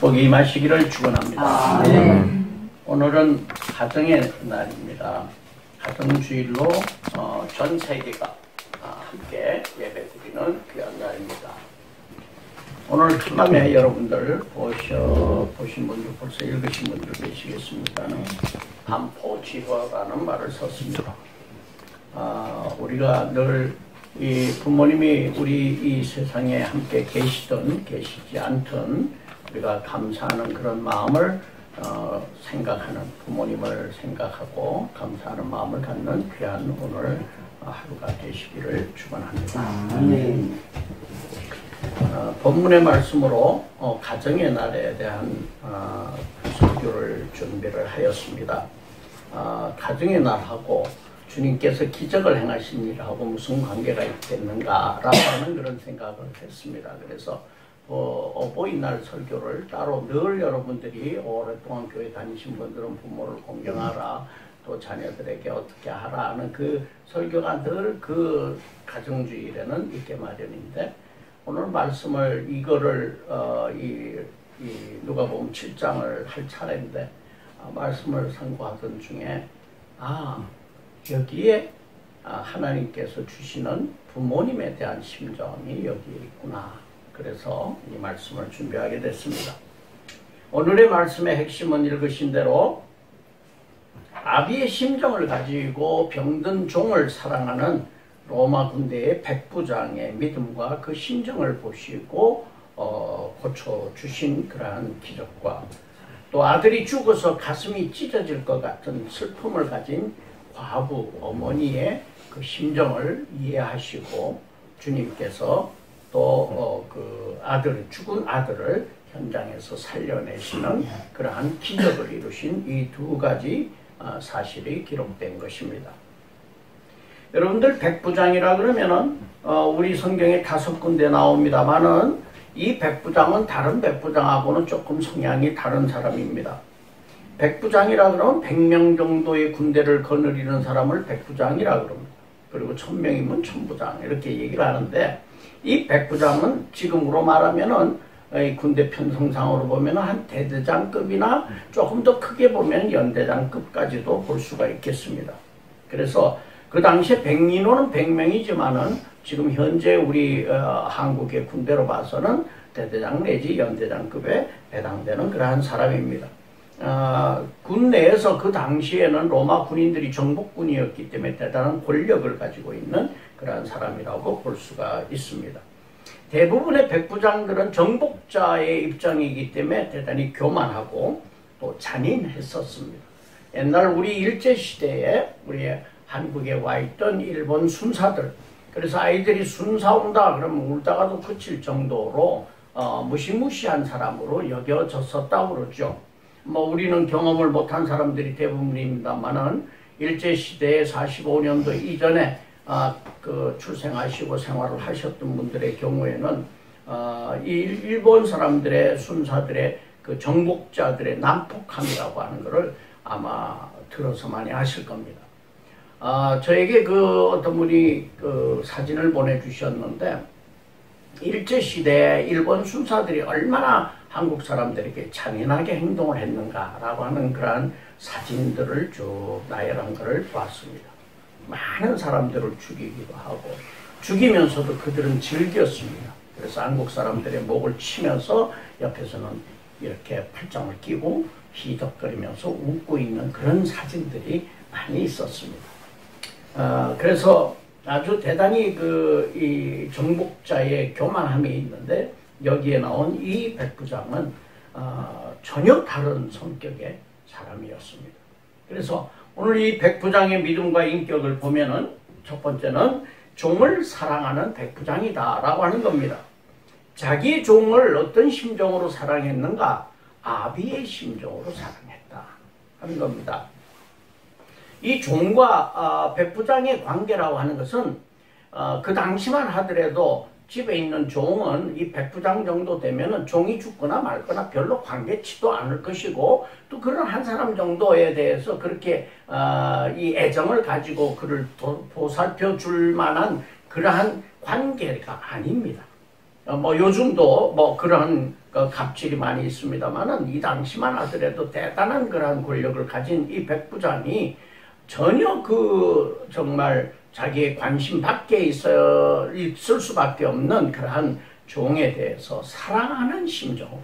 축복이 임하시기를 축원합니다. 네. 오늘은 가정의 날입니다. 가정주일로 전 세계가 함께 예배드리는 귀한 날입니다. 오늘 첫날에 여러분들 보신 분들 벌써 읽으신 분들 계시겠습니다는 반포지화라는 말을 썼습니다. 우리가 늘 이 부모님이 우리 이 세상에 함께 계시든 계시지 않든 우리가 감사하는 그런 마음을 생각하는, 부모님을 생각하고 감사하는 마음을 갖는 귀한 오늘 하루가 되시기를 축원합니다. 본문의 말씀으로 가정의 날에 대한 설교를 준비를 하였습니다. 가정의 날하고 주님께서 기적을 행하신 일하고 무슨 관계가 있겠는가라고 하는 그런 생각을 했습니다. 그래서 어버이날 설교를 따로 늘 여러분들이 오랫동안 교회 다니신 분들은 부모를 공경하라, 또 자녀들에게 어떻게 하라 하는 그 설교가 늘 그 가정주일에는 있게 마련인데, 오늘 말씀을 이거를 누가복음 7장을 할 차례인데 말씀을 선고하던 중에 여기에 하나님께서 주시는 부모님에 대한 심정이 여기에 있구나. 그래서 이 말씀을 준비하게 됐습니다. 오늘의 말씀의 핵심은 읽으신 대로 아비의 심정을 가지고 병든 종을 사랑하는 로마 군대의 백부장의 믿음과 그 심정을 보시고 고쳐주신 그러한 기적과, 또 아들이 죽어서 가슴이 찢어질 것 같은 슬픔을 가진 과부 어머니의 그 심정을 이해하시고 주님께서 또 그 죽은 아들을 현장에서 살려내시는 그러한 기적을 이루신 이 두 가지 사실이 기록된 것입니다. 여러분들 백부장이라 그러면은 우리 성경에 5군데 나옵니다만은 이 백부장은 다른 백부장하고는 조금 성향이 다른 사람입니다. 백부장이라 그러면 100명 정도의 군대를 거느리는 사람을 백부장이라 그럽니다. 그리고 1000명이면 천부장 이렇게 얘기를 하는데, 이 백부장은 지금으로 말하면은 군대 편성상으로 보면 한 대대장급이나 조금 더 크게 보면 연대장급까지도 볼 수가 있겠습니다. 그래서 그 당시에 백인호는 100명이지만은 지금 현재 우리 한국의 군대로 봐서는 대대장 내지 연대장급에 해당되는 그러한 사람입니다. 군 내에서 그 당시에는 로마 군인들이 정복군이었기 때문에 대단한 권력을 가지고 있는 그러한 사람이라고 볼 수가 있습니다. 대부분의 백부장들은 정복자의 입장이기 때문에 대단히 교만하고 또 잔인했었습니다. 옛날 우리 일제시대에 우리 한국에 와 있던 일본 순사들, 그래서 아이들이 순사 온다 그러면 울다가도 그칠 정도로 무시무시한 사람으로 여겨졌었다고 그러죠. 우리는 경험을 못한 사람들이 대부분입니다만은 일제시대에 45년도 이전에 그 출생하시고 생활을 하셨던 분들의 경우에는 이 일본 사람들의 순사들의 그 정복자들의 난폭함이라고 하는 것을 아마 들어서 많이 아실 겁니다. 저에게 그 어떤 분이 그 사진을 보내주셨는데, 일제시대에 일본 순사들이 얼마나 한국 사람들에게 잔인하게 행동을 했는가라고 하는 그러한 사진들을 쭉 나열한 것을 보았습니다. 많은 사람들을 죽이기도 하고 죽이면서도 그들은 즐겼습니다. 그래서 한국 사람들의 목을 치면서 옆에서는 이렇게 팔짱을 끼고 희덕거리면서 웃고 있는 그런 사진들이 많이 있었습니다. 그래서 아주 대단히 이 정복자의 교만함이 있는데, 여기에 나온 이 백부장은 전혀 다른 성격의 사람이었습니다. 그래서 오늘 이 백부장의 믿음과 인격을 보면은 첫 번째는 종을 사랑하는 백부장이다 라고 하는 겁니다. 자기 종을 어떤 심정으로 사랑했는가? 아비의 심정으로 사랑했다 하는 겁니다. 이 종과 백부장의 관계라고 하는 것은 그 당시만 하더라도 집에 있는 종은 이 백부장 정도 되면은 종이 죽거나 말거나 별로 관계치도 않을 것이고, 또 그런 한 사람 정도에 대해서 그렇게 이 애정을 가지고 그를 보살펴 줄 만한 그러한 관계가 아닙니다. 뭐 요즘도 뭐 그런 갑질이 많이 있습니다만은 이 당시만 하더라도 대단한 그러한 권력을 가진 이 백부장이 전혀 그 정말 자기의 관심 밖에 있을 수밖에 없는 그러한 종에 대해서 사랑하는 심정으로,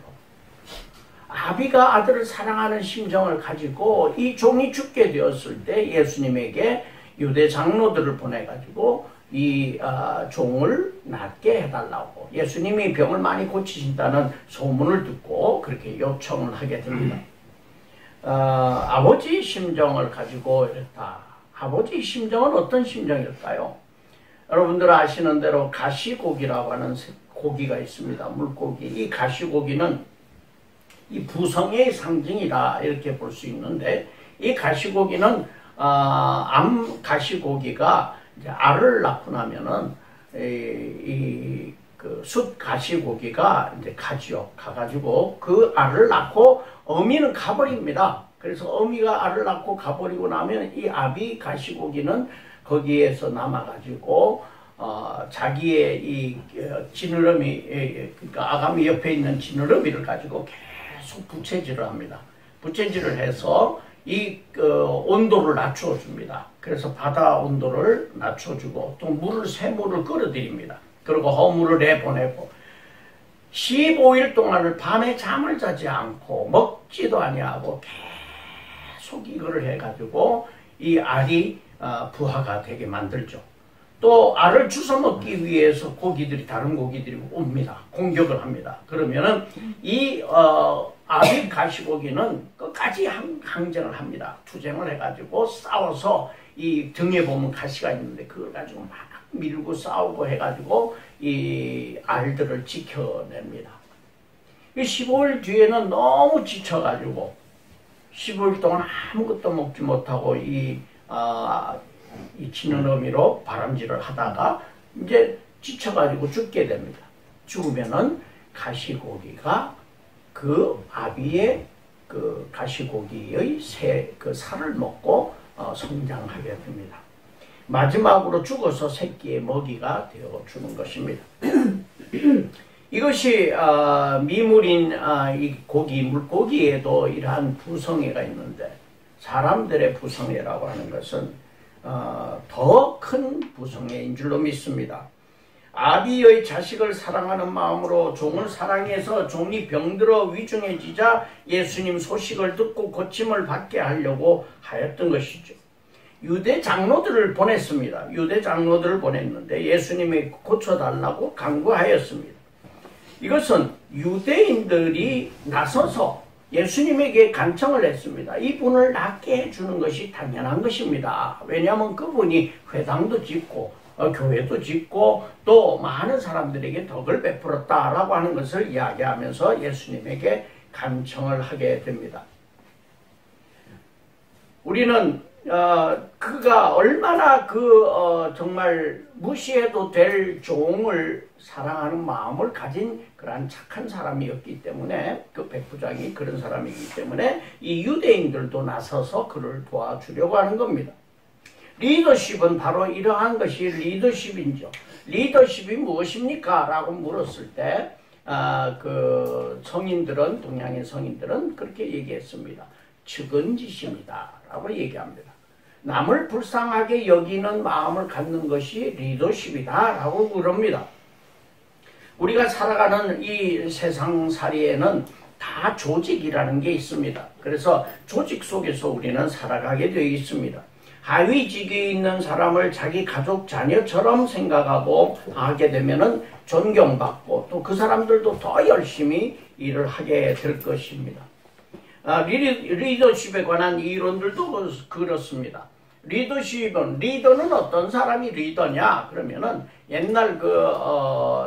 아비가 아들을 사랑하는 심정을 가지고 이 종이 죽게 되었을 때 예수님에게 유대 장로들을 보내가지고 이 종을 낫게 해달라고, 예수님이 병을 많이 고치신다는 소문을 듣고 그렇게 요청을 하게 됩니다. 아버지 심정을 가지고 이랬다. 아버지 심정은 어떤 심정일까요? 여러분들 아시는 대로 가시고기라고 하는 고기가 있습니다. 물고기. 이 가시고기는 이 부성의 상징이다 이렇게 볼 수 있는데, 이 가시고기는 암 가시고기가 이제 알을 낳고 나면은 그 숫 가시고기가 이제 가지요. 가가지고 그 알을 낳고 어미는 가버립니다. 그래서 어미가 알을 낳고 가버리고 나면 이 아비 가시고기는 거기에서 남아가지고 자기의 이 지느러미, 그러니까 아가미 옆에 있는 지느러미를 가지고 계속 부채질을 합니다. 부채질을 해서 이 온도를 낮춰줍니다. 그래서 바다 온도를 낮춰주고 또 새물을 끌어들입니다. 그리고 허물을 내보내고 15일 동안을 밤에 잠을 자지 않고 먹지도 아니하고 계속 이거를 해가지고 이 알이 부화가 되게 만들죠. 또 알을 주워 먹기 위해서 다른 고기들이 옵니다. 공격을 합니다. 그러면은 이 아비 가시고기는 끝까지 항쟁을 합니다. 투쟁을 해가지고 싸워서 이 등에 보면 가시가 있는데 그걸 가지고 막 밀고 싸우고 해가지고 이 알들을 지켜냅니다. 이 15일 뒤에는 너무 지쳐가지고 15일 동안 아무것도 먹지 못하고 이 지느러미로 바람질을 하다가 이제 지쳐가지고 죽게 됩니다. 죽으면은 가시고기가 그 아비의 그 가시고기의 그 살을 먹고 성장하게 됩니다. 마지막으로 죽어서 새끼의 먹이가 되어주는 것입니다. 이것이 미물인 이 물고기에도 이러한 부성애가 있는데, 사람들의 부성애라고 하는 것은 더 큰 부성애인 줄로 믿습니다. 아비의 자식을 사랑하는 마음으로 종을 사랑해서 종이 병들어 위중해지자 예수님 소식을 듣고 고침을 받게 하려고 하였던 것이죠. 유대 장로들을 보냈습니다. 유대 장로들을 보냈는데 예수님이 고쳐달라고 강구하였습니다. 이것은 유대인들이 나서서 예수님에게 간청을 했습니다. 이분을 낫게 해주는 것이 당연한 것입니다. 왜냐하면 그분이 회당도 짓고 교회도 짓고 또 많은 사람들에게 덕을 베풀었다라고 하는 것을 이야기하면서 예수님에게 간청을 하게 됩니다. 우리는 그가 얼마나 정말 무시해도 될 종을 사랑하는 마음을 가진 그러한 착한 사람이었기 때문에, 그 백부장이 그런 사람이기 때문에 이 유대인들도 나서서 그를 도와주려고 하는 겁니다. 리더십은 바로 이러한 것이 리더십이죠. 리더십이 무엇입니까? 라고 물었을 때 동양의 성인들은 그렇게 얘기했습니다. 측은지심이다 라고 얘기합니다. 남을 불쌍하게 여기는 마음을 갖는 것이 리더십이다 라고 그럽니다. 우리가 살아가는 이 세상살이에는 다 조직이라는 게 있습니다. 그래서 조직 속에서 우리는 살아가게 되어 있습니다. 하위직에 있는 사람을 자기 가족 자녀처럼 생각하고 하게 되면은 존경받고 또 그 사람들도 더 열심히 일을 하게 될 것입니다. 리더십에 관한 이론들도 그렇습니다. 리더는 어떤 사람이 리더냐? 그러면은 옛날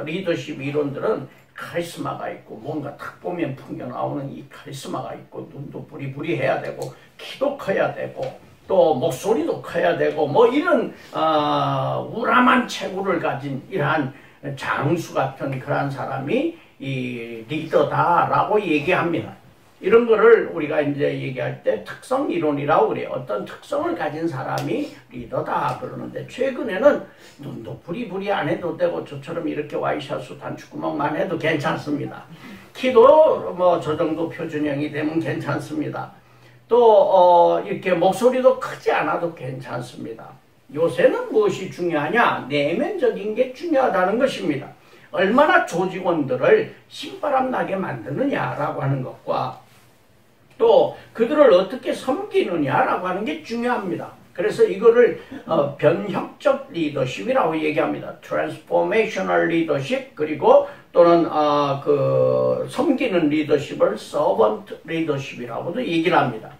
리더십 이론들은 카리스마가 있고 뭔가 딱 보면 풍겨 나오는 이 카리스마가 있고 눈도 부리부리해야 되고 키도 커야 되고 또 목소리도 커야 되고 뭐 이런 우람한 체구를 가진 이러한 장수 같은 그러한 사람이 이 리더다라고 얘기합니다. 이런 거를 우리가 이제 얘기할 때 특성 이론이라고 그래요. 어떤 특성을 가진 사람이 리더다 그러는데, 최근에는 눈도 부리부리 안 해도 되고 저처럼 이렇게 와이셔츠 단추구멍만 해도 괜찮습니다. 키도 뭐 저 정도 표준형이 되면 괜찮습니다. 또 이렇게 목소리도 크지 않아도 괜찮습니다. 요새는 무엇이 중요하냐? 내면적인 게 중요하다는 것입니다. 얼마나 조직원들을 신바람 나게 만드느냐라고 하는 것과 또 그들을 어떻게 섬기느냐라고 하는 게 중요합니다. 그래서 이거를 변혁적 리더십이라고 얘기합니다. Transformational leadership, 그리고 또는 섬기는 리더십을 Servant leadership이라고도 얘기를 합니다.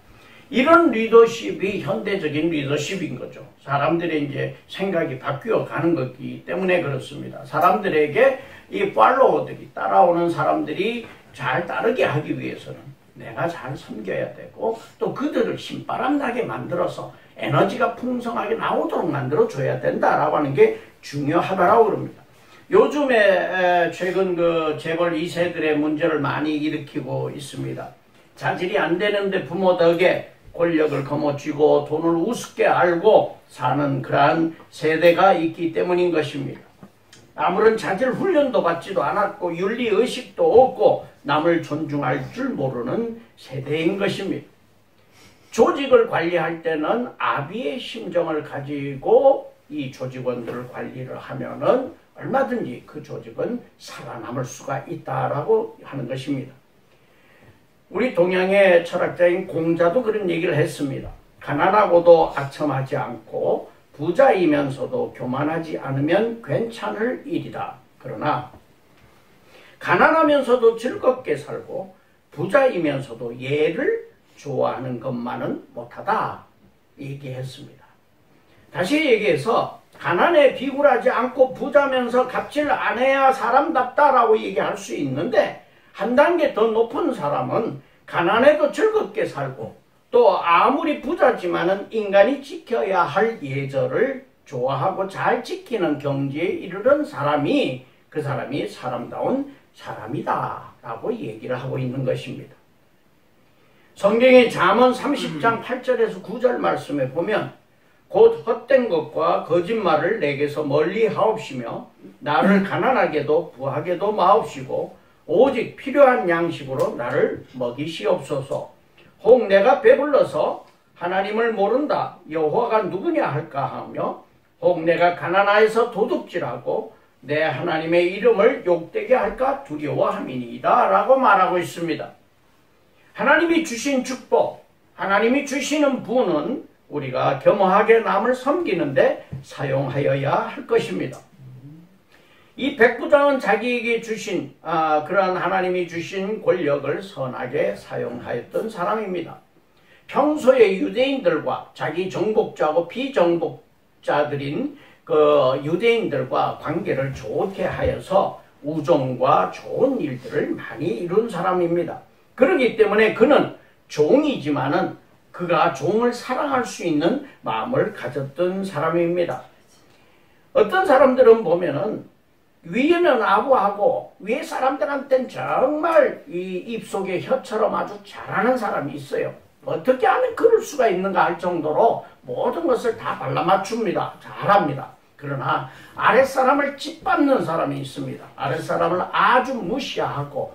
이런 리더십이 현대적인 리더십인 거죠. 사람들의 이제 생각이 바뀌어 가는 거기 때문에 그렇습니다. 사람들에게 이 팔로워들이, 따라오는 사람들이 잘 따르게 하기 위해서는 내가 잘 섬겨야 되고, 또 그들을 신바람 나게 만들어서 에너지가 풍성하게 나오도록 만들어 줘야 된다라고 하는 게 중요하다라고 그럽니다. 요즘에 최근 그 재벌 2세들의 문제를 많이 일으키고 있습니다. 자질이 안 되는데 부모 덕에 권력을 거머쥐고 돈을 우습게 알고 사는 그러한 세대가 있기 때문인 것입니다. 아무런 자질 훈련도 받지도 않았고 윤리의식도 없고 남을 존중할 줄 모르는 세대인 것입니다. 조직을 관리할 때는 아비의 심정을 가지고 이 조직원들을 관리를 하면은 얼마든지 그 조직은 살아남을 수가 있다라고 하는 것입니다. 우리 동양의 철학자인 공자도 그런 얘기를 했습니다. 가난하고도 아첨하지 않고 부자이면서도 교만하지 않으면 괜찮을 일이다. 그러나 가난하면서도 즐겁게 살고 부자이면서도 예를 좋아하는 것만은 못하다 얘기했습니다. 다시 얘기해서 가난에 비굴하지 않고 부자면서 갑질 안 해야 사람답다라고 얘기할 수 있는데, 한 단계 더 높은 사람은 가난해도 즐겁게 살고 또 아무리 부자지만은 인간이 지켜야 할 예절을 좋아하고 잘 지키는 경지에 이르는 사람이, 그 사람이 사람다운 사람이다 라고 얘기를 하고 있는 것입니다. 성경의 잠언 30장 8절에서 9절 말씀에 보면, 곧 헛된 것과 거짓말을 내게서 멀리 하옵시며 나를 가난하게도 부하게도 마옵시고 오직 필요한 양식으로 나를 먹이시옵소서. 혹 내가 배불러서 하나님을 모른다 여호와가 누구냐 할까 하며, 혹 내가 가난하여서 도둑질하고 내 하나님의 이름을 욕되게 할까 두려워함이니이다 라고 말하고 있습니다. 하나님이 주신 축복, 하나님이 주시는 부는 우리가 겸허하게 남을 섬기는데 사용하여야 할 것입니다. 이 백부장은 자기에게 주신 그러한 하나님이 주신 권력을 선하게 사용하였던 사람입니다. 평소에 유대인들과 자기 정복자하고 비정복자들인 그 유대인들과 관계를 좋게 하여서 우정과 좋은 일들을 많이 이룬 사람입니다. 그렇기 때문에 그는 종이지만은 그가 종을 사랑할 수 있는 마음을 가졌던 사람입니다. 어떤 사람들은 보면은 위에는 아부하고 위에 사람들한테는 정말 이 입속에 혀처럼 아주 잘하는 사람이 있어요. 어떻게 하면 그럴 수가 있는가 할 정도로 모든 것을 다 발라맞춥니다. 잘합니다. 그러나 아랫사람을 짓밟는 사람이 있습니다. 아랫사람을 아주 무시하고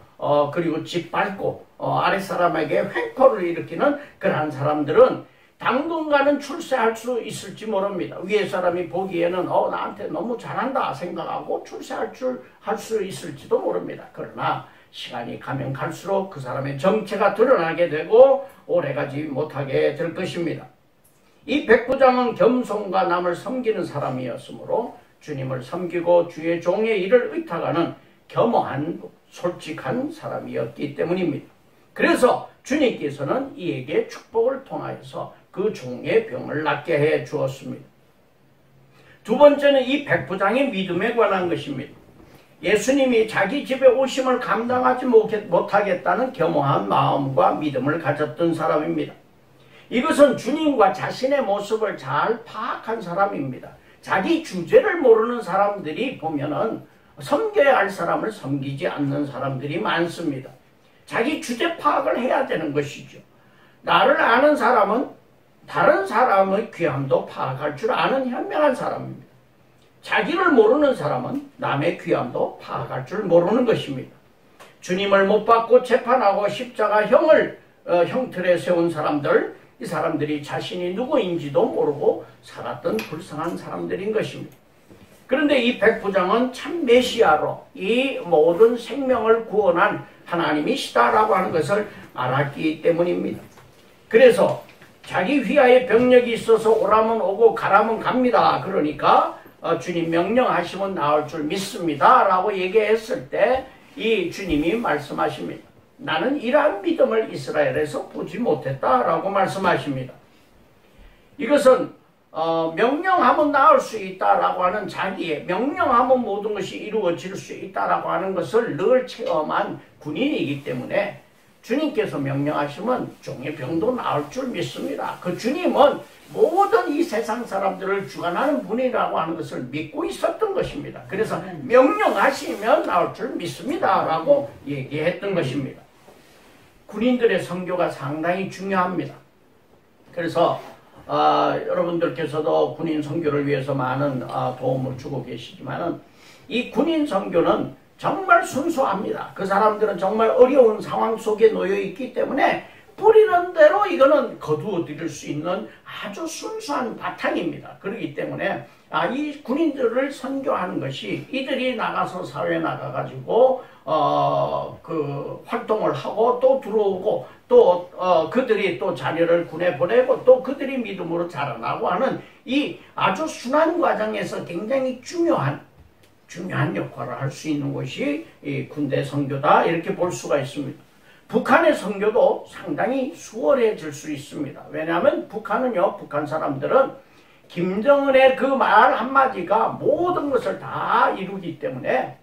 그리고 짓밟고 아랫사람에게 횡포를 일으키는 그러한 사람들은 당분간은 출세할 수 있을지 모릅니다. 위에 사람이 보기에는 나한테 너무 잘한다 생각하고 출세할 수 있을지도 모릅니다. 그러나 시간이 가면 갈수록 그 사람의 정체가 드러나게 되고 오래가지 못하게 될 것입니다. 이 백부장은 겸손과 남을 섬기는 사람이었으므로 주님을 섬기고 주의 종의 일을 의탁하는 겸허한 솔직한 사람이었기 때문입니다. 그래서 주님께서는 이에게 축복을 통하여서 그 종의 병을 낫게 해 주었습니다. 두 번째는 이 백부장의 믿음에 관한 것입니다. 예수님이 자기 집에 오심을 감당하지 못하겠다는 겸허한 마음과 믿음을 가졌던 사람입니다. 이것은 주님과 자신의 모습을 잘 파악한 사람입니다. 자기 주제를 모르는 사람들이 보면은 섬겨야 할 사람을 섬기지 않는 사람들이 많습니다. 자기 주제 파악을 해야 되는 것이죠. 나를 아는 사람은 다른 사람의 귀함도 파악할 줄 아는 현명한 사람입니다. 자기를 모르는 사람은 남의 귀함도 파악할 줄 모르는 것입니다. 주님을 못 받고 재판하고 십자가형을 형틀에 세운 사람들, 이 사람들이 자신이 누구인지도 모르고 살았던 불쌍한 사람들인 것입니다. 그런데 이 백부장은 참 메시아로 이 모든 생명을 구원한 하나님이시다라고 하는 것을 알았기 때문입니다. 그래서 자기 휘하에 병력이 있어서 오라면 오고 가라면 갑니다. 그러니까 주님 명령하시면 나올 줄 믿습니다 라고 얘기했을 때 이 주님이 말씀하십니다. 나는 이러한 믿음을 이스라엘에서 보지 못했다 라고 말씀하십니다. 이것은 명령하면 나올 수 있다라고 하는 자기의 명령하면 모든 것이 이루어질 수 있다라고 하는 것을 늘 체험한 군인이기 때문에 주님께서 명령하시면 종의 병도 나을 줄 믿습니다. 그 주님은 모든 이 세상 사람들을 주관하는 분이라고 하는 것을 믿고 있었던 것입니다. 그래서 명령하시면 나올 줄 믿습니다 라고 얘기했던 것입니다. 군인들의 선교가 상당히 중요합니다. 그래서 여러분들께서도 군인 선교를 위해서 많은 도움을 주고 계시지만 이 군인 선교는 정말 순수합니다. 그 사람들은 정말 어려운 상황 속에 놓여 있기 때문에 뿌리는 대로 이거는 거두어 드릴 수 있는 아주 순수한 바탕입니다. 그렇기 때문에 이 군인들을 선교하는 것이 이들이 나가서 사회에 나가가지고 그 활동을 하고 또 들어오고 또 그들이 또 자녀를 군에 보내고 또 그들이 믿음으로 자라나고 하는 이 아주 순환 과정에서 굉장히 중요한 역할을 할 수 있는 것이 이 군대 선교다 이렇게 볼 수가 있습니다. 북한의 선교도 상당히 수월해질 수 있습니다. 왜냐하면 북한은요, 북한 사람들은 김정은의 그 말 한마디가 모든 것을 다 이루기 때문에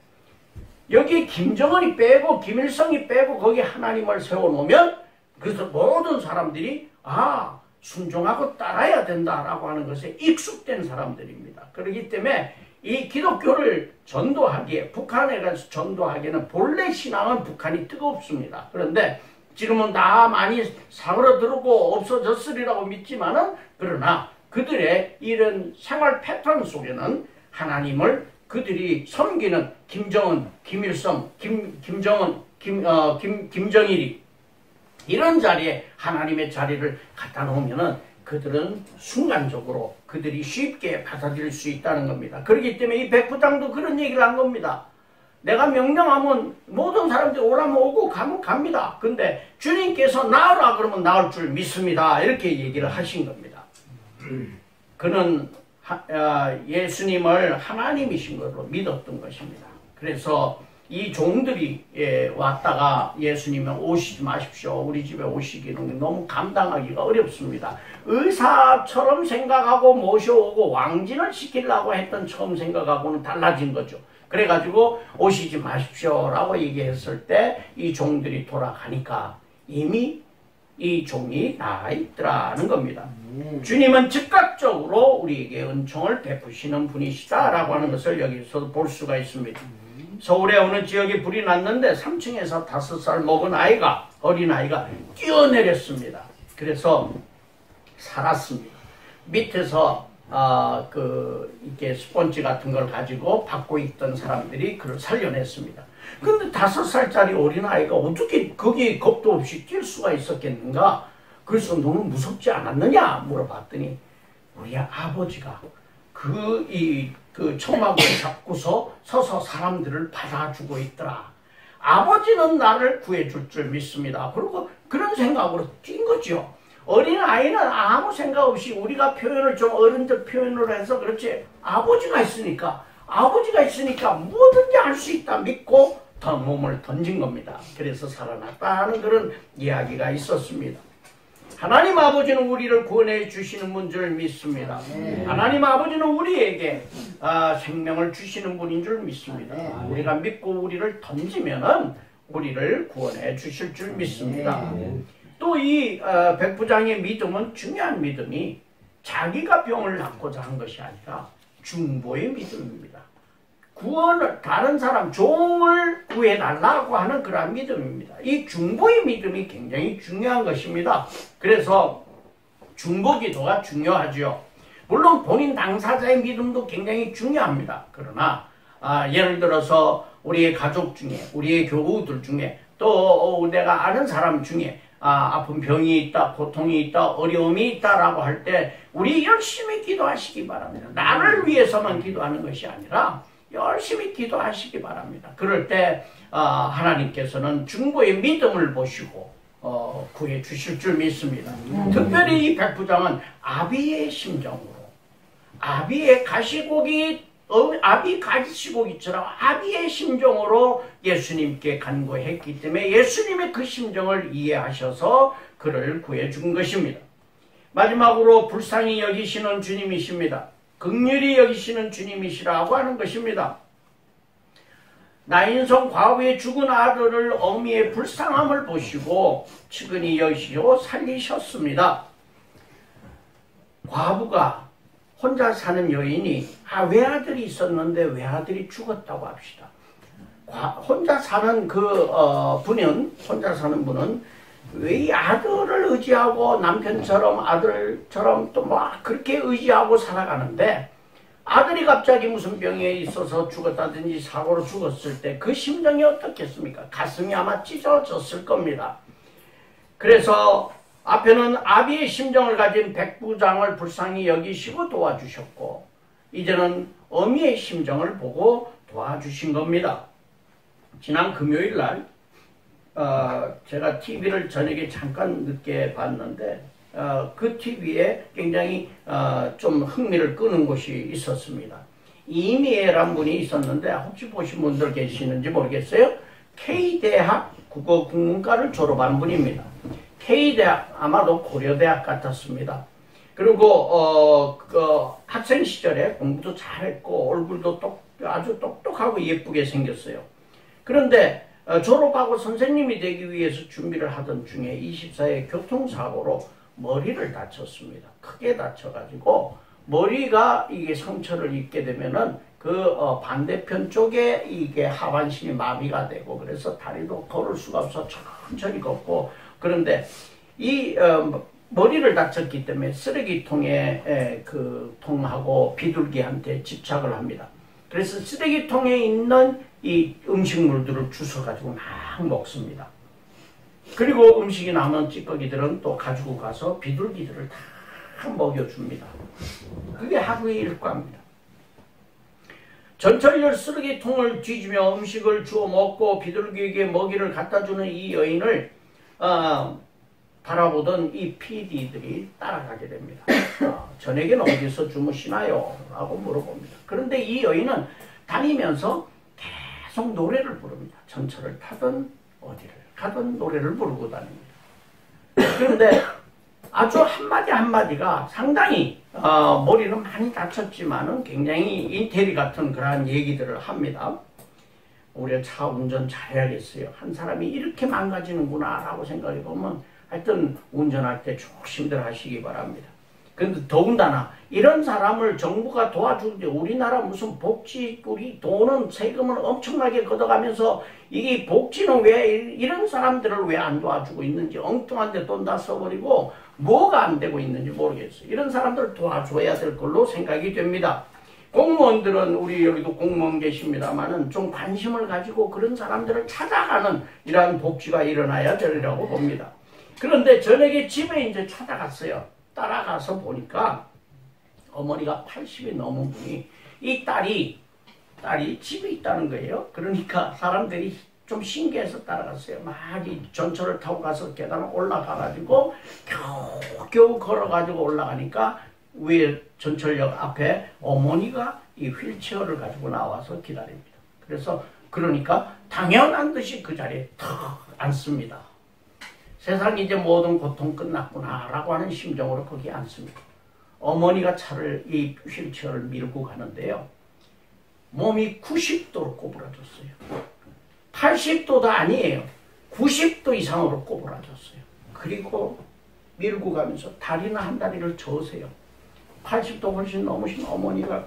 여기 김정은이 빼고 김일성이 빼고 거기 하나님을 세워놓으면 그래서 모든 사람들이 순종하고 따라야 된다라고 하는 것에 익숙된 사람들입니다. 그렇기 때문에 이 기독교를 전도하기에 북한에 가서 전도하기에는 본래 신앙은 북한이 뜨겁습니다. 그런데 지금은 다 많이 사그러들고 없어졌으리라고 믿지만은 그러나 그들의 이런 생활 패턴 속에는 하나님을 그들이 섬기는 김정은, 김일성, 김정일이 이런 자리에 하나님의 자리를 갖다 놓으면은 그들은 순간적으로 그들이 쉽게 받아들일 수 있다는 겁니다. 그렇기 때문에 이 백부장도 그런 얘기를 한 겁니다. 내가 명령하면 모든 사람들이 오라면 오고 가면 갑니다. 근데 주님께서 나오라 그러면 나올 줄 믿습니다. 이렇게 얘기를 하신 겁니다. 그는 예수님을 하나님이신 것으로 믿었던 것입니다. 그래서 이 종들이 왔다가 예수님은 오시지 마십시오. 우리 집에 오시기는 너무 감당하기가 어렵습니다. 의사처럼 생각하고 모셔오고 왕진을 시키려고 했던 처음 생각하고는 달라진 거죠. 그래가지고 오시지 마십시오 라고 얘기했을 때 이 종들이 돌아가니까 이미 이 종이 나가 있더라는 겁니다. 주님은 즉각적으로 우리에게 은총을 베푸시는 분이시다라고 하는 것을 여기서 볼 수가 있습니다. 서울의 어느 지역에 불이 났는데 3층에서 5살 먹은 아이가, 어린아이가 뛰어내렸습니다. 그래서 살았습니다. 밑에서 이렇게 스펀지 같은 걸 가지고 받고 있던 사람들이 그를 살려냈습니다. 근데 5살짜리 어린아이가 어떻게 거기에 겁도 없이 뛸 수가 있었겠는가? 그래서 너무 무섭지 않았느냐? 물어봤더니 우리 아버지가 그 청막을 잡고서 서서 사람들을 받아주고 있더라. 아버지는 나를 구해줄 줄 믿습니다. 그리고 그런 생각으로 뛴 거죠. 어린아이는 아무 생각 없이 우리가 표현을 좀 어른들 표현으로 해서 그렇지 아버지가 있으니까 뭐든지 할 수 있다 믿고 더 몸을 던진 겁니다. 그래서 살아났다는 그런 이야기가 있었습니다. 하나님 아버지는 우리를 구원해 주시는 분 줄 믿습니다. 하나님 아버지는 우리에게 생명을 주시는 분인 줄 믿습니다. 우리가 믿고 우리를 던지면은 우리를 구원해 주실 줄 믿습니다. 또 이 백부장의 믿음은 중요한 믿음이 자기가 병을 낫고자 한 것이 아니라 중보의 믿음입니다. 구원을, 다른 사람, 종을 구해달라고 하는 그러한 믿음입니다. 이 중보의 믿음이 굉장히 중요한 것입니다. 그래서 중보기도가 중요하죠. 물론 본인 당사자의 믿음도 굉장히 중요합니다. 그러나 예를 들어서 우리의 가족 중에, 우리의 교우들 중에, 또 내가 아는 사람 중에 아픈 병이 있다, 고통이 있다, 어려움이 있다라고 할 때 우리 열심히 기도하시기 바랍니다. 나를 위해서만 기도하는 것이 아니라 열심히 기도하시기 바랍니다. 그럴 때 하나님께서는 중보의 믿음을 보시고 구해 주실 줄 믿습니다. 특별히 이 백부장은 아비의 심정으로, 아비의 가시고기, 아비 가시고기처럼 아비의 심정으로 예수님께 간구했기 때문에 예수님의 그 심정을 이해하셔서 그를 구해준 것입니다. 마지막으로 불쌍히 여기시는 주님이십니다. 긍휼히 여기시는 주님이시라고 하는 것입니다. 나인성 과부의 죽은 아들을 어미의 불쌍함을 보시고 측은히 여기시고 살리셨습니다. 과부가 혼자 사는 여인이 외아들이 있었는데 외아들이 죽었다고 합시다. 혼자 사는 혼자 사는 분은 왜 이 아들을 의지하고 남편처럼 아들처럼 또 막 그렇게 의지하고 살아가는데 아들이 갑자기 무슨 병에 있어서 죽었다든지 사고로 죽었을 때 그 심정이 어떻겠습니까? 가슴이 아마 찢어졌을 겁니다. 그래서 앞에는 아비의 심정을 가진 백부장을 불쌍히 여기시고 도와주셨고 이제는 어미의 심정을 보고 도와주신 겁니다. 지난 금요일 날 제가 TV를 저녁에 잠깐 늦게 봤는데 그 TV에 굉장히 좀 흥미를 끄는 곳이 있었습니다. 이미애란 분이 있었는데 혹시 보신 분들 계시는지 모르겠어요. K대학 국어국문과를 졸업한 분입니다. K대학, 아마도 고려대학 같았습니다. 그리고 학생 시절에 공부도 잘했고 얼굴도 아주 똑똑하고 예쁘게 생겼어요. 그런데 졸업하고 선생님이 되기 위해서 준비를 하던 중에 24회 교통사고로 머리를 다쳤습니다. 크게 다쳐가지고 머리가 이게 상처를 입게 되면은 반대편 쪽에 이게 하반신이 마비가 되고 그래서 다리도 걸을 수가 없어 천천히 걷고 그런데 이 머리를 다쳤기 때문에 쓰레기통에 통하고 비둘기한테 집착을 합니다. 그래서 쓰레기통에 있는 이 음식물들을 주워가지고 막 먹습니다. 그리고 음식이 남은 찌꺼기들은 또 가지고 가서 비둘기들을 다 먹여줍니다. 그게 하루의 일과입니다. 전철열 쓰레기통을 뒤지며 음식을 주워 먹고 비둘기에게 먹이를 갖다주는 이 여인을 바라보던 이 PD들이 따라가게 됩니다. 저녁에는 어디서 주무시나요? 라고 물어봅니다. 그런데 이 여인은 다니면서 계속 노래를 부릅니다. 전철을 타든 어디를 가든 노래를 부르고 다닙니다. 그런데 아주 한마디 한마디가 상당히 머리는 많이 다쳤지만은 굉장히 인테리 같은 그러한 얘기들을 합니다. 우리가 차 운전 잘해야겠어요. 한 사람이 이렇게 망가지는구나 라고 생각해 보면 하여튼 운전할 때 조심들 하시기 바랍니다. 그런데 더군다나 이런 사람을 정부가 도와주는데 우리나라 무슨 복지, 우리 돈은 세금을 엄청나게 걷어가면서 이게 복지는 왜 이런 사람들을 왜 안 도와주고 있는지 엉뚱한데 돈 다 써버리고 뭐가 안 되고 있는지 모르겠어요. 이런 사람들을 도와줘야 될 걸로 생각이 됩니다. 공무원들은 우리 여기도 공무원 계십니다만은 좀 관심을 가지고 그런 사람들을 찾아가는 이러한 복지가 일어나야 되리라고 봅니다. 그런데 저녁에 집에 이제 찾아갔어요. 따라가서 보니까 어머니가 80이 넘은 분이 이 딸이 집에 있다는 거예요. 그러니까 사람들이 좀 신기해서 따라갔어요. 막 이 전철을 타고 가서 계단을 올라가가지고 겨우 걸어가지고 올라가니까 위에 전철역 앞에 어머니가 이 휠체어를 가지고 나와서 기다립니다. 그러니까 당연한 듯이 그 자리에 탁 앉습니다. 세상 이제 모든 고통 끝났구나 라고 하는 심정으로 거기 앉습니다. 어머니가 이 휠체어를 밀고 가는데요. 몸이 90도로 꼬부라졌어요. 80도도 아니에요. 90도 이상으로 꼬부라졌어요. 그리고 밀고 가면서 다리나 한 다리를 저으세요. 80도 훨씬 넘으신 어머니가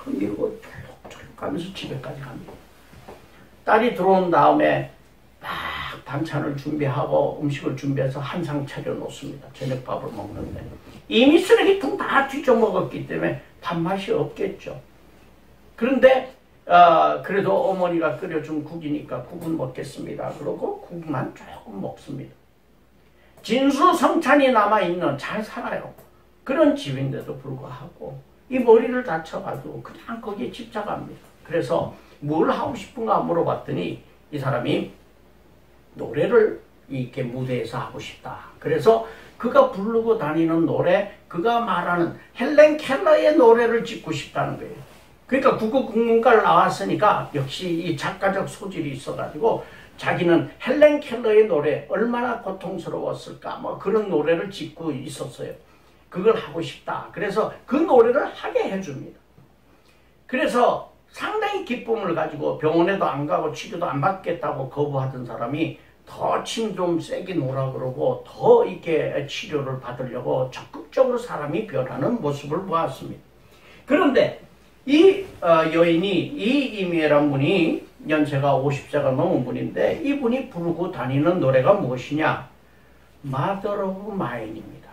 밀고 쫄쫄 하면서 집에까지 갑니다. 딸이 들어온 다음에 막 반찬을 준비하고 음식을 준비해서 한상 차려놓습니다. 저녁밥을 먹는데 이미 쓰레기통 다 뒤져먹었기 때문에 밥맛이 없겠죠. 그런데 그래도 어머니가 끓여준 국이니까 국은 먹겠습니다. 그러고 국만 조금 먹습니다. 진수성찬이 남아있는 잘 살아요. 그런 집인데도 불구하고 이 머리를 다쳐가지고 그냥 거기에 집착합니다. 그래서 뭘 하고 싶은가 물어봤더니 이 사람이 노래를 이렇게 무대에서 하고 싶다. 그래서 그가 부르고 다니는 노래, 그가 말하는 헬렌 켈러의 노래를 짓고 싶다는 거예요. 그러니까 국어국문과를 나왔으니까 역시 이 작가적 소질이 있어가지고 자기는 헬렌 켈러의 노래 얼마나 고통스러웠을까 뭐 그런 노래를 짓고 있었어요. 그걸 하고 싶다. 그래서 그 노래를 하게 해줍니다. 그래서 상당히 기쁨을 가지고 병원에도 안 가고 치료도 안 받겠다고 거부하던 사람이 더 침 좀 세게 놓으라 그러고 더 이렇게 치료를 받으려고 적극적으로 사람이 변하는 모습을 보았습니다. 그런데 이 여인이 이 이미애란 분이 연세가 50세가 넘은 분인데 이분이 부르고 다니는 노래가 무엇이냐? Mother of Mine입니다.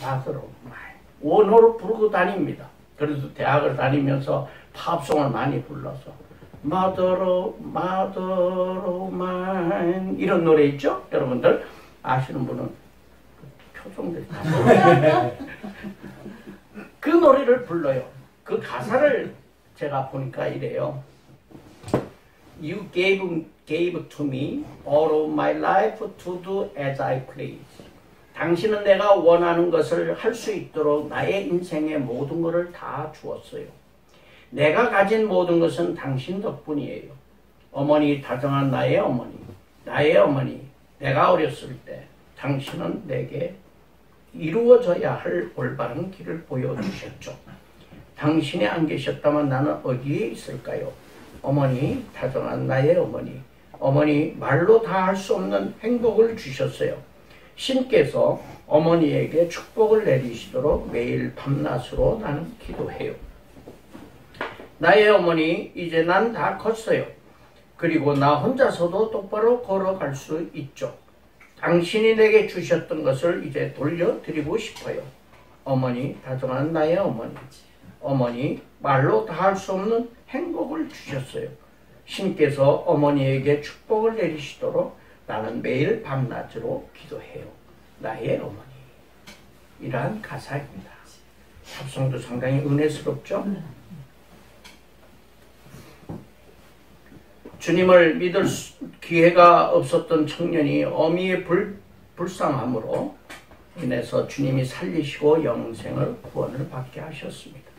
Mother of Mine. 원어로 부르고 다닙니다. 그래서 대학을 다니면서 팝송을 많이 불러서 Mother of Mine 이런 노래 있죠? 여러분들 아시는 분은 표정들이 다 그 노래를 불러요. 그 가사를 제가 보니까 이래요. You gave to me all of my life to do as I please. 당신은 내가 원하는 것을 할 수 있도록 나의 인생의 모든 것을 다 주었어요. 내가 가진 모든 것은 당신 덕분이에요. 어머니 다정한 나의 어머니, 내가 어렸을 때 당신은 내게 이루어져야 할 올바른 길을 보여주셨죠. 당신이 안 계셨다면 나는 어디에 있을까요? 어머니, 다정한 나의 어머니 말로 다 할 수 없는 행복을 주셨어요. 신께서 어머니에게 축복을 내리시도록 매일 밤낮으로 나는 기도해요. 나의 어머니, 이제 난 다 컸어요. 그리고 나 혼자서도 똑바로 걸어갈 수 있죠. 당신이 내게 주셨던 것을 이제 돌려드리고 싶어요. 어머니, 다정한 나의 어머니, 말로 다 할 수 없는 행복을 주셨어요. 신께서 어머니에게 축복을 내리시도록 나는 매일 밤낮으로 기도해요. 나의 어머니. 이러한 가사입니다. 합성도 상당히 은혜스럽죠? 주님을 믿을 기회가 없었던 청년이 어미의 불쌍함으로 인해서 주님이 살리시고 영생을 구원을 받게 하셨습니다.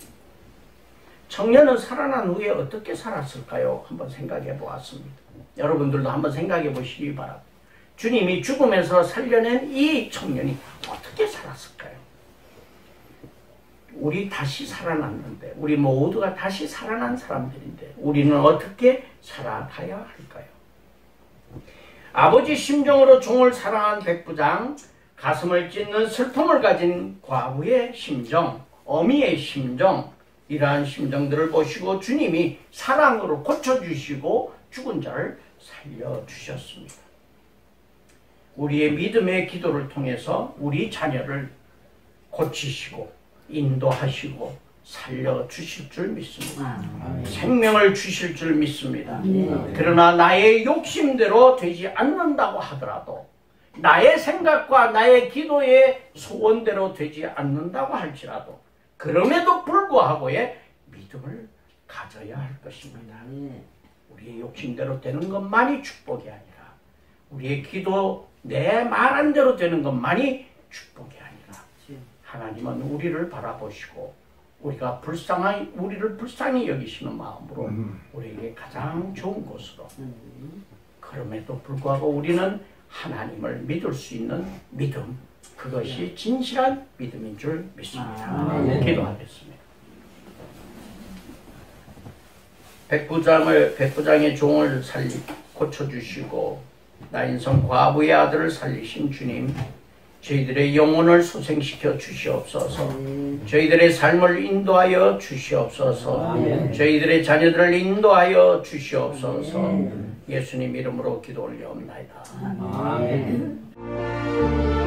청년은 살아난 후에 어떻게 살았을까요? 한번 생각해 보았습니다. 여러분들도 한번 생각해 보시기 바랍니다. 주님이 죽음에서 살려낸 이 청년이 어떻게 살았을까요? 우리 다시 살아났는데, 우리 모두가 다시 살아난 사람들인데 우리는 어떻게 살아가야 할까요? 아버지 심정으로 종을 사랑한 백부장, 가슴을 찢는 슬픔을 가진 과부의 심정, 어미의 심정, 이러한 심정들을 보시고 주님이 사랑으로 고쳐주시고 죽은 자를 살려주셨습니다. 우리의 믿음의 기도를 통해서 우리 자녀를 고치시고 인도하시고 살려주실 줄 믿습니다. 생명을 주실 줄 믿습니다. 그러나 나의 욕심대로 되지 않는다고 하더라도, 나의 생각과 나의 기도의 소원대로 되지 않는다고 할지라도, 그럼에도 불구하고의 믿음을 가져야 할 것입니다. 우리의 욕심대로 되는 것만이 축복이 아니라, 우리의 기도, 내 말한 대로 되는 것만이 축복이 아니라, 하나님은 우리를 바라보시고 우리를 불쌍히 여기시는 마음으로 우리에게 가장 좋은 곳으로, 그럼에도 불구하고 우리는 하나님을 믿을 수 있는 믿음, 그것이 진실한 믿음인 줄 믿습니다. 기도하겠습니다. 백부장의 종을 고쳐주시고 나인성 과부의 아들을 살리신 주님, 저희들의 영혼을 소생시켜 주시옵소서. 저희들의 삶을 인도하여 주시옵소서. 저희들의 자녀들을 인도하여 주시옵소서. 예수님 이름으로 기도 올려옵나이다. 아멘.